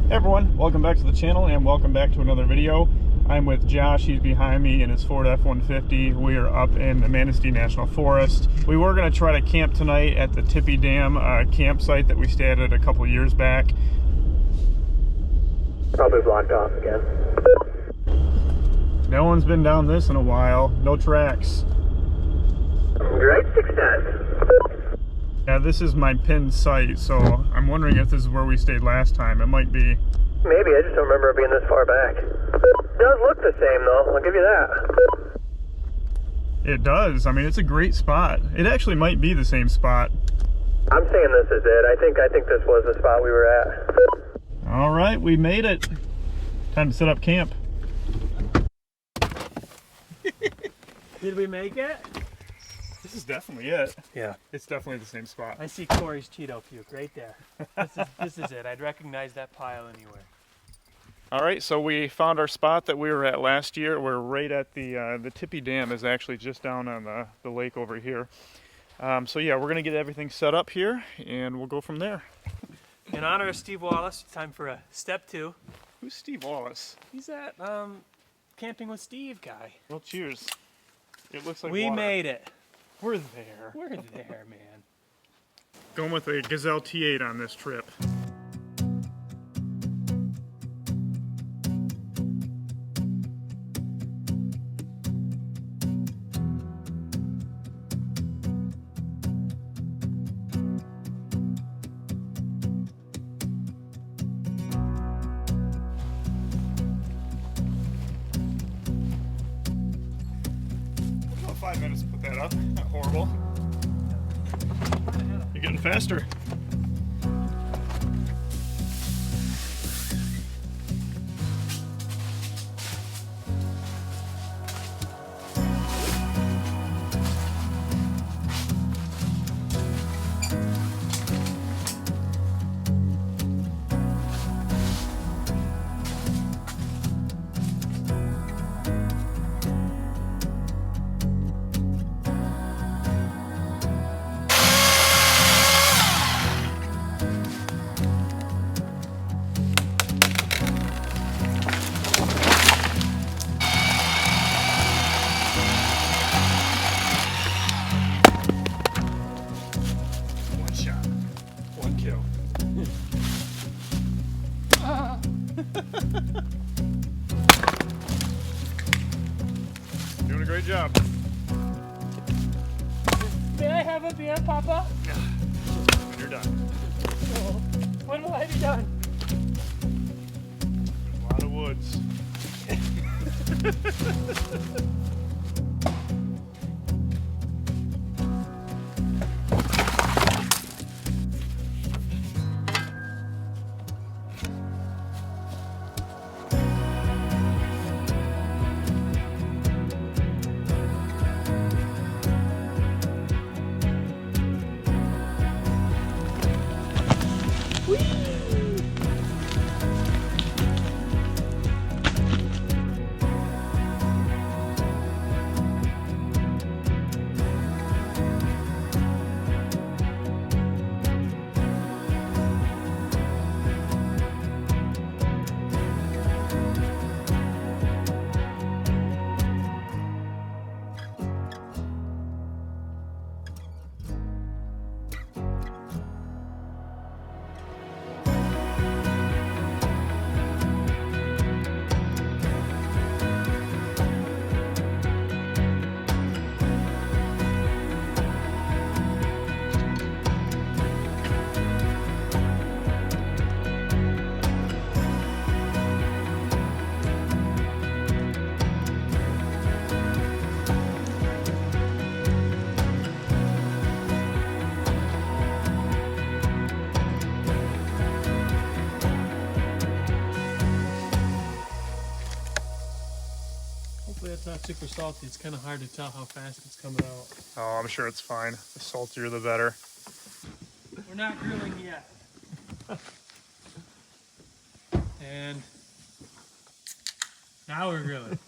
Hey everyone, welcome back to the channel and welcome back to another video. I'm with Josh, he's behind me in his Ford F-150. We are up in the Manistee National Forest. We were going to try to camp tonight at the Tippy Dam campsite that we stayed at a couple years back. Probably blocked off again. No one's been down this in a while, no tracks. Great success. Yeah, this is my pinned site, so I'm wondering if this is where we stayed last time. It might be. Maybe, I just don't remember it being this far back. It does look the same though, I'll give you that. It does. I mean, it's a great spot. It actually might be the same spot. I'm saying this is it. I think this was the spot we were at. All right, we made it. Time to set up camp. Did we make it? This is definitely it. Yeah. It's definitely the same spot. I see Corey's Cheeto puke right there. This is it. I'd recognize that pile anywhere. All right, so we found our spot that we were at last year. We're right at the Tippy Dam is actually just down on the lake over here. So yeah, we're gonna get everything set up here and we'll go from there. In honor of Steve Wallace, it's time for a step 2. Who's Steve Wallace? He's that Camping with Steve guy. Well, cheers. It looks like We water. made it. We're there. We're there, man. Going with a Gazelle T8 on this trip. About 5 minutes to put that up. Not horrible. You're getting faster. One shot, one kill. Doing a great job. May I have a beer, Papa? When you're done. When will I be done? A lot of woods. Hopefully it's not super salty. It's kind of hard to tell how fast it's coming out. Oh, I'm sure it's fine. The saltier the better. We're not grilling yet. And now we're grilling.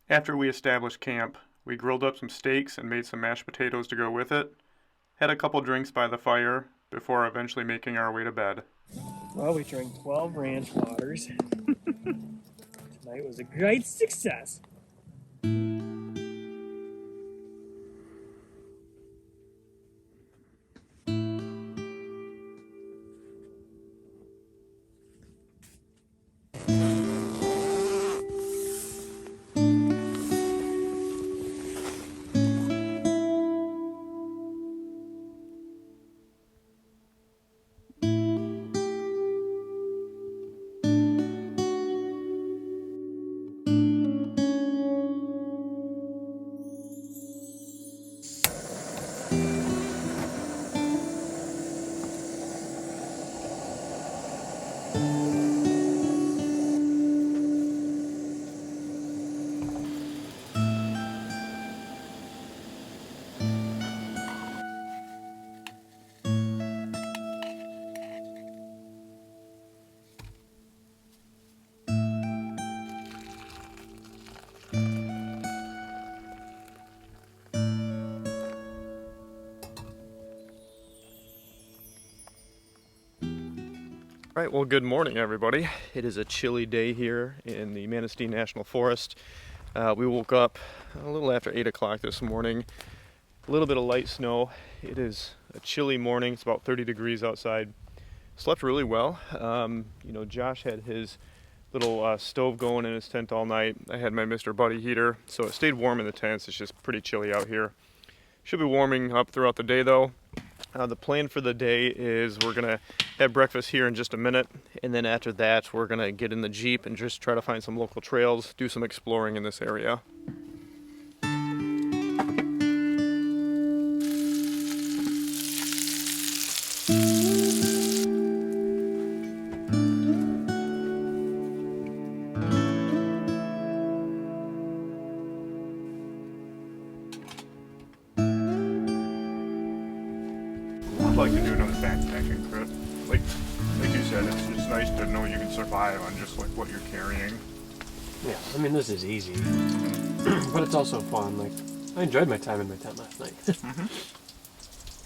After we established camp, We grilled up some steaks and made some mashed potatoes to go with it. Had a couple drinks by the fire before eventually making our way to bed. Well, we drank 12 ranch waters. Tonight was a great success. All right, well, good morning, everybody. It is a chilly day here in the Manistee National Forest. We woke up a little after 8 o'clock this morning. A little bit of light snow. It is a chilly morning. It's about 30 degrees outside. Slept really well. You know, Josh had his little stove going in his tent all night. I had my Mr. Buddy heater, so it stayed warm in the tents. It's just pretty chilly out here. Should be warming up throughout the day, though. The plan for the day is we're gonna have breakfast here in just a minute, and then after that we're gonna get in the Jeep and just try to find some local trails, do some exploring in this area. I'd like to do another backpacking trip. Like you said, it's just nice to know you can survive on just like what you're carrying. Yeah, I mean, this is easy, but it's also fun. Like, I enjoyed my time in my tent last night.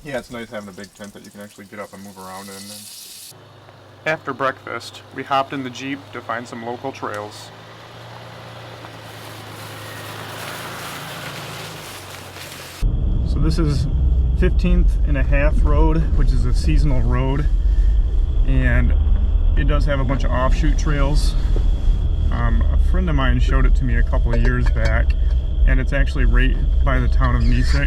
Yeah, it's nice having a big tent that you can actually get up and move around in. After breakfast, we hopped in the Jeep to find some local trails. So this is 15th and a half road, which is a seasonal road, and it does have a bunch of offshoot trails. A friend of mine showed it to me a couple of years back, and it's actually right by the town of Manistee.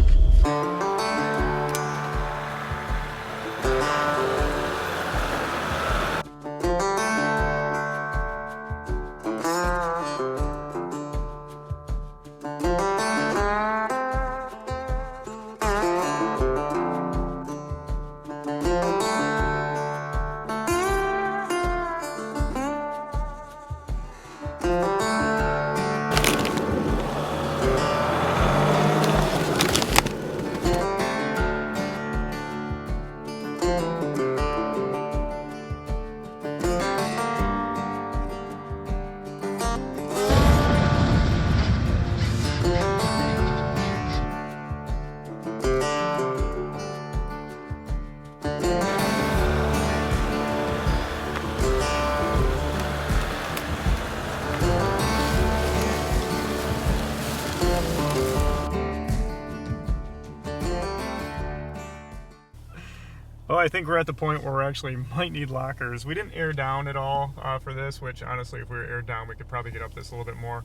Well, I think we're at the point where we actually might need lockers. We didn't air down at all for this, which honestly, if we were aired down, we could probably get up this a little bit more.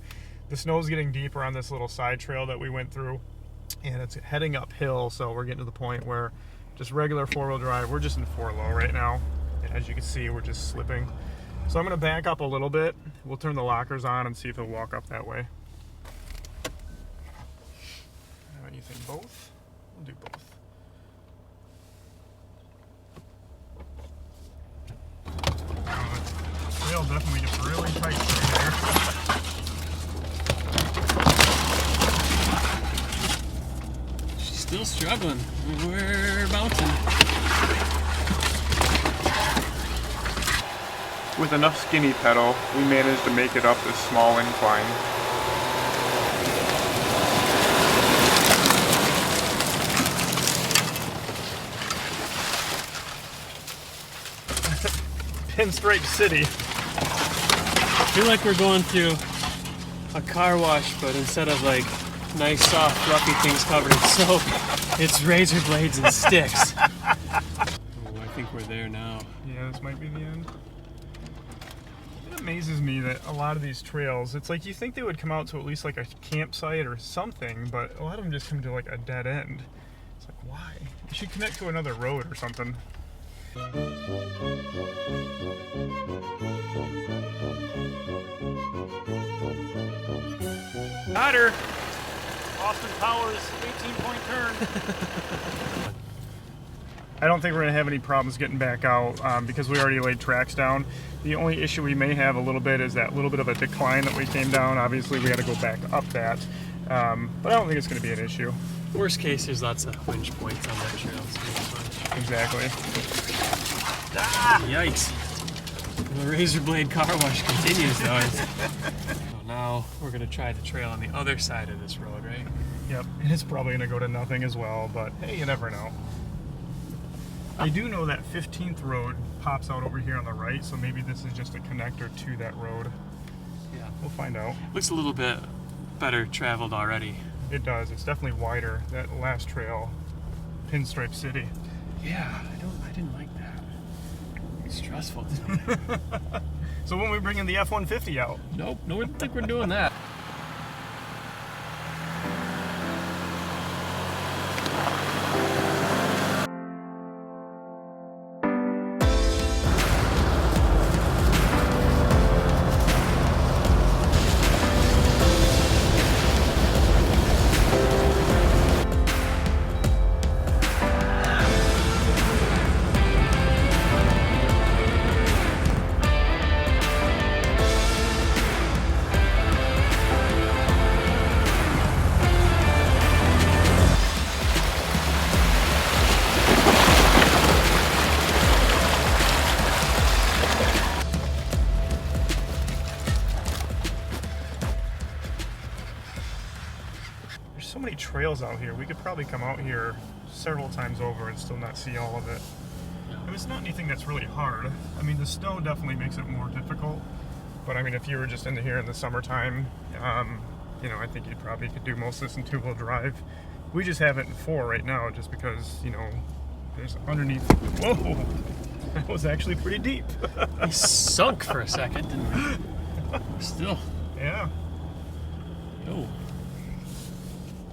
The snow's getting deeper on this little side trail that we went through, and it's heading uphill, so we're getting to the point where just regular four-wheel drive, we're just in 4-low right now. As you can see, we're just slipping. So I'm gonna back up a little bit. We'll turn the lockers on and see if it'll walk up that way. Anything both? We'll do both. Trail definitely gets really tight through there. She's still struggling. We're bouncing. With enough skinny pedal, we managed to make it up this small incline. Pinstripe City. I feel like we're going through a car wash, but instead of like nice, soft, fluffy things covered in soap, it's razor blades and sticks. Oh, I think we're there now. Yeah, this might be the end. It amazes me that a lot of these trails, it's like you think they would come out to at least like a campsite or something, but a lot of them just come to like a dead end. It's like, why? You should connect to another road or something. Ryder, Austin Powers 18-point turn. I don't think we're going to have any problems getting back out because we already laid tracks down. The only issue we may have a little bit is that little bit of a decline that we came down. Obviously, we got to go back up that. But I don't think it's going to be an issue. Worst case, there's lots of winch points on that trail. So Exactly. ah, yikes. The razor blade car wash continues though. So now we're going to try the trail on the other side of this road, right? Yep, and it's probably going to go to nothing as well, but hey, you never know. I do know that 15th road pops out over here on the right, so maybe this is just a connector to that road. Yeah. We'll find out. Looks a little bit better traveled already. It does. It's definitely wider. That last trail, Pinstripe City. Yeah, I didn't like that. It's stressful today. So when we bring in the F-150 out? Nope, no, I don't think we're doing that. So many trails out here. We could probably come out here several times over and still not see all of it. Yeah. I mean, it's not anything that's really hard. I mean, the snow definitely makes it more difficult. But I mean, if you were just into here in the summertime, you know, I think you probably could do most of this in two-wheel drive. We just have it in 4 right now just because, you know, there's underneath. Whoa! That was actually pretty deep. We sunk for a second, didn't we? Still. Yeah. Oh.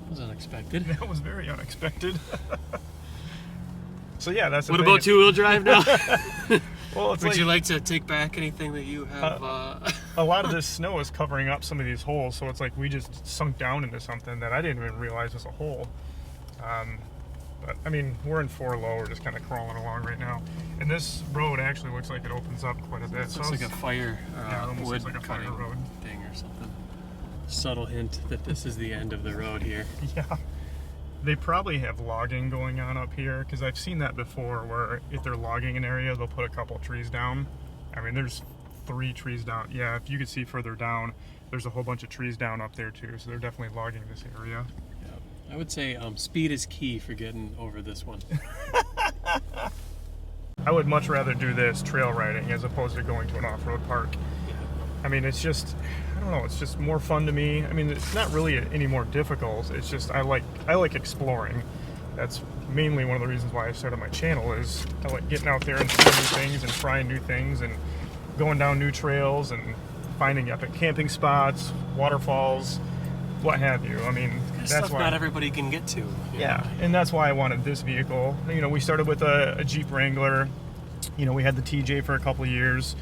That was unexpected. That was very unexpected. So yeah, that's the What thing. about two-wheel drive now? Well, it's Would like, you like to take back anything that you have? a lot of this snow is covering up some of these holes, so it's like we just sunk down into something that I didn't even realize was a hole. But I mean, we're in 4 low, we're just kind of crawling along right now. And this road actually looks like it opens up quite a bit. It looks like a fire, yeah, it almost wood looks like a fire cutting road. thing or something. Subtle hint that this is the end of the road here. Yeah. They probably have logging going on up here, because I've seen that before where if they're logging an area, they'll put a couple trees down. I mean, there's 3 trees down. Yeah, if you could see further down, there's a whole bunch of trees down up there too, so they're definitely logging this area. Yeah. I would say speed is key for getting over this one. I would much rather do this trail riding as opposed to going to an off-road park. Yeah. I mean, it's just, I don't know, it's just more fun to me. I mean, it's not really any more difficult. It's just I like exploring. That's mainly one of the reasons why I started my channel, is I like getting out there and seeing new things and trying new things and going down new trails and finding epic camping spots, waterfalls, what have you. I mean, that's stuff why not everybody can get to. yeah, and that's why I wanted this vehicle. You know, we started with a Jeep Wrangler. You know, we had the TJ for a couple of years,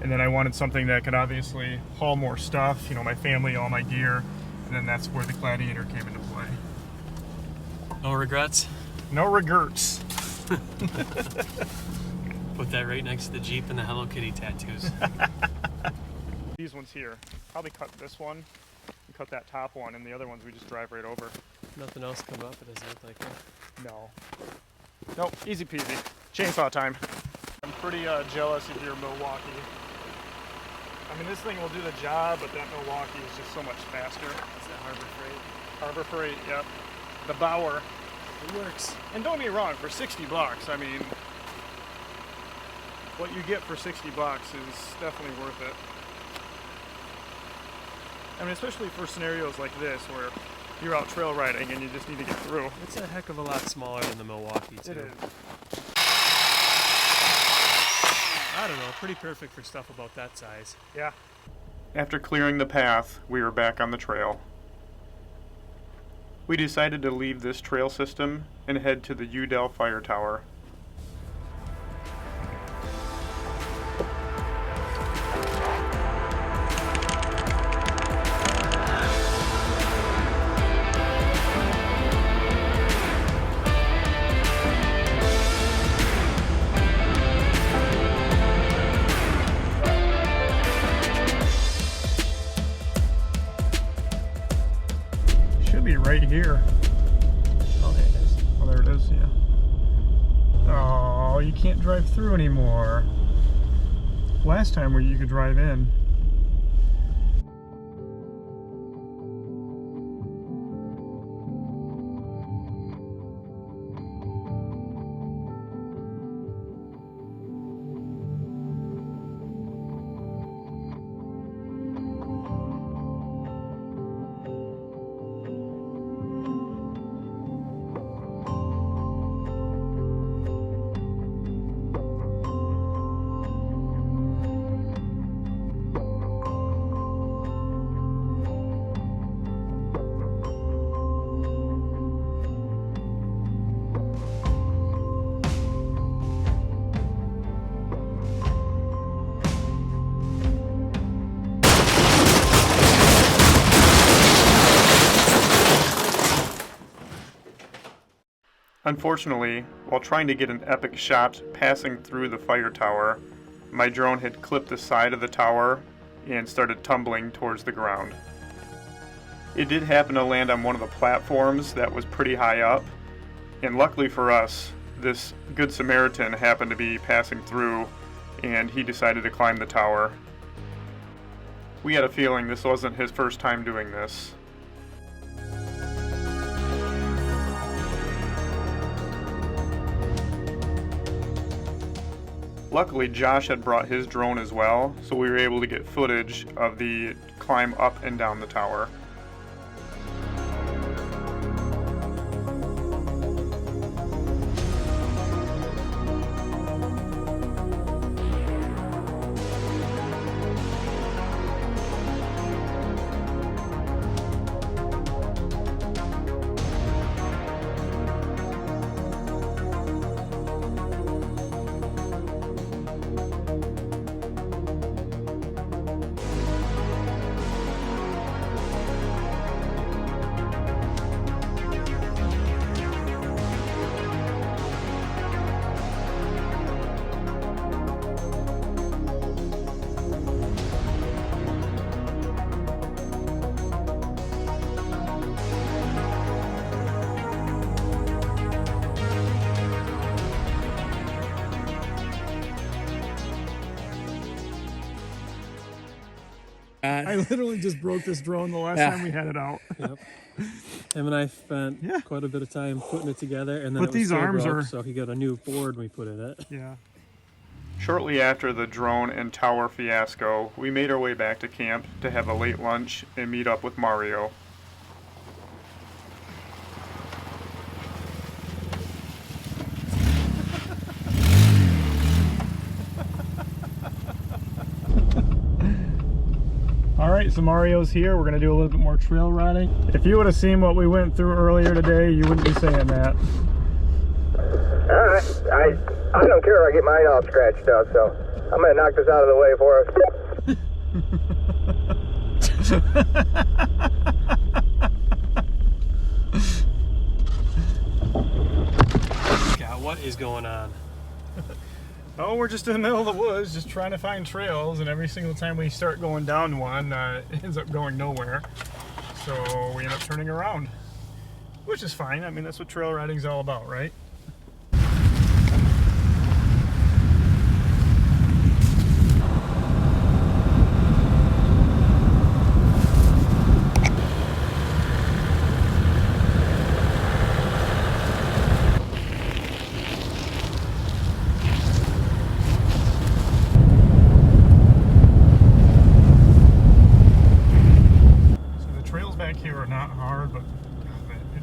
and then I wanted something that could obviously haul more stuff, you know, my family, all my gear, and then that's where the Gladiator came into play. No regrets? No regrets. Put that right next to the Jeep and the Hello Kitty tattoos. These ones here, probably cut this one, and cut that top one, and the other ones we just drive right over. Nothing else come up, it doesn't look like that. No. Nope, easy peasy. Chainsaw time. I'm pretty jealous of your Milwaukee. I mean, this thing will do the job, but that Milwaukee is just so much faster. Is that Harbor Freight? Harbor Freight, yep. The Bauer. It works. And don't get me wrong, for $60, I mean, what you get for 60 bucks is definitely worth it. I mean, especially for scenarios like this where you're out trail riding and you just need to get through. It's a heck of a lot smaller than the Milwaukee, too. It is. I don't know, pretty perfect for stuff about that size. Yeah. After clearing the path, we were back on the trail. We decided to leave this trail system and head to the Udell Fire Tower. Be right here. Oh, there it is. Oh, there it is, yeah. Oh, you can't drive through anymore. Last time where you could drive in. Unfortunately, while trying to get an epic shot passing through the fire tower, my drone had clipped the side of the tower and started tumbling towards the ground. It did happen to land on one of the platforms that was pretty high up, and luckily for us, this Good Samaritan happened to be passing through and he decided to climb the tower. We had a feeling this wasn't his first time doing this. Luckily, Josh had brought his drone as well, so we were able to get footage of the climb up and down the tower. I literally just broke this drone the last time we had it out. Yep. Him and I spent quite a bit of time putting it together, and then But it was these still arms broke, are... so he got a new board we put in it. Yeah. Shortly after the drone and tower fiasco, we made our way back to camp to have a late lunch and meet up with Mario. Alright, so Mario's here. We're going to do a little bit more trail riding. If you would have seen what we went through earlier today, you wouldn't be saying that. I don't care if I get mine all scratched up, so I'm going to knock this out of the way for us. God, what is going on? Oh, we're just in the middle of the woods, just trying to find trails, and every single time we start going down one, it ends up going nowhere. So we end up turning around, which is fine. I mean, that's what trail riding's all about, right?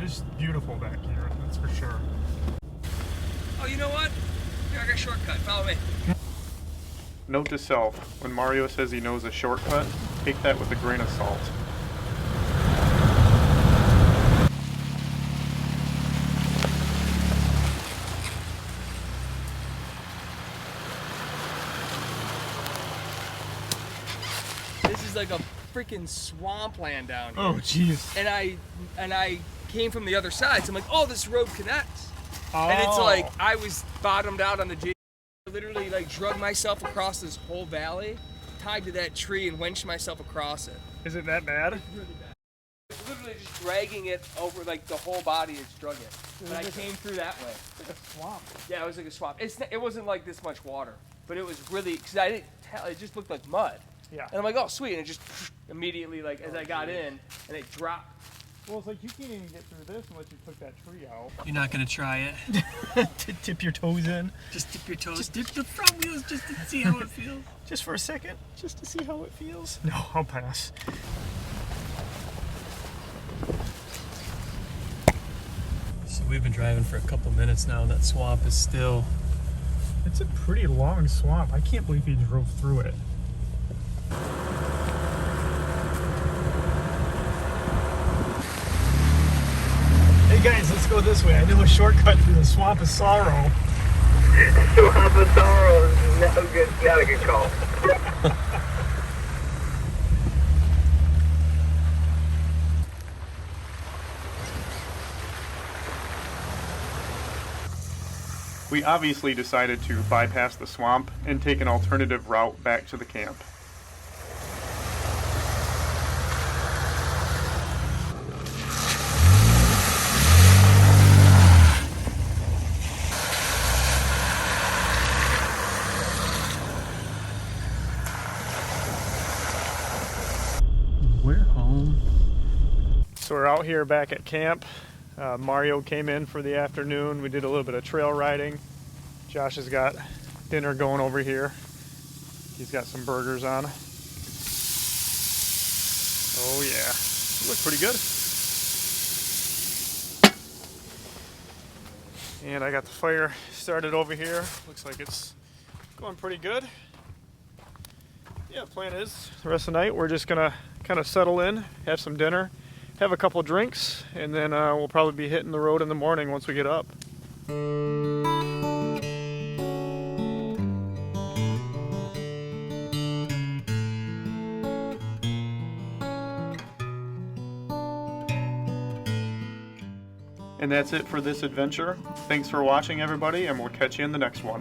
is beautiful back here, that's for sure. Oh, you know what? Here, I got a shortcut. Follow me. Note to self, when Mario says he knows a shortcut, take that with a grain of salt. This is like a freaking swampland down here. Oh, jeez. And I came from the other side, so I'm like, oh, this road connects. Oh. And it's like I was bottomed out on the J. I literally like drug myself across this whole valley, tied to that tree, and winched myself across it. Is it that bad? It's really bad. It's literally just dragging it over, like the whole body is drug it. But I came through that way. It's like a swamp. Yeah, it was like a swamp. It wasn't like this much water, but it was really, because I didn't tell, it just looked like mud. Yeah. And I'm like, oh, sweet. And it just immediately, like, as I got in, and it dropped. Well, it's like you can't even get through this unless you took that tree out. You're not gonna try it. Tip your toes in. Just dip your toes. Just dip the front wheels just to see how it feels. Just for a second, just to see how it feels. No, I'll pass. So we've been driving for a couple minutes now, and that swamp is still. It's a pretty long swamp. I can't believe he drove through it. Hey guys, let's go this way. I know a shortcut through the Swamp of Sorrow. Swamp of Sorrow is not a good call. We obviously decided to bypass the swamp and take an alternative route back to the camp. We're home. So we're out here back at camp. Mario came in for the afternoon. We did a little bit of trail riding. Josh has got dinner going over here. He's got some burgers on. Oh yeah, they look pretty good. And I got the fire started over here. Looks like it's going pretty good. Yeah, plan is the rest of the night we're just gonna kind of settle in, have some dinner, have a couple drinks, and then we'll probably be hitting the road in the morning once we get up. And that's it for this adventure. Thanks for watching, everybody, and we'll catch you in the next one.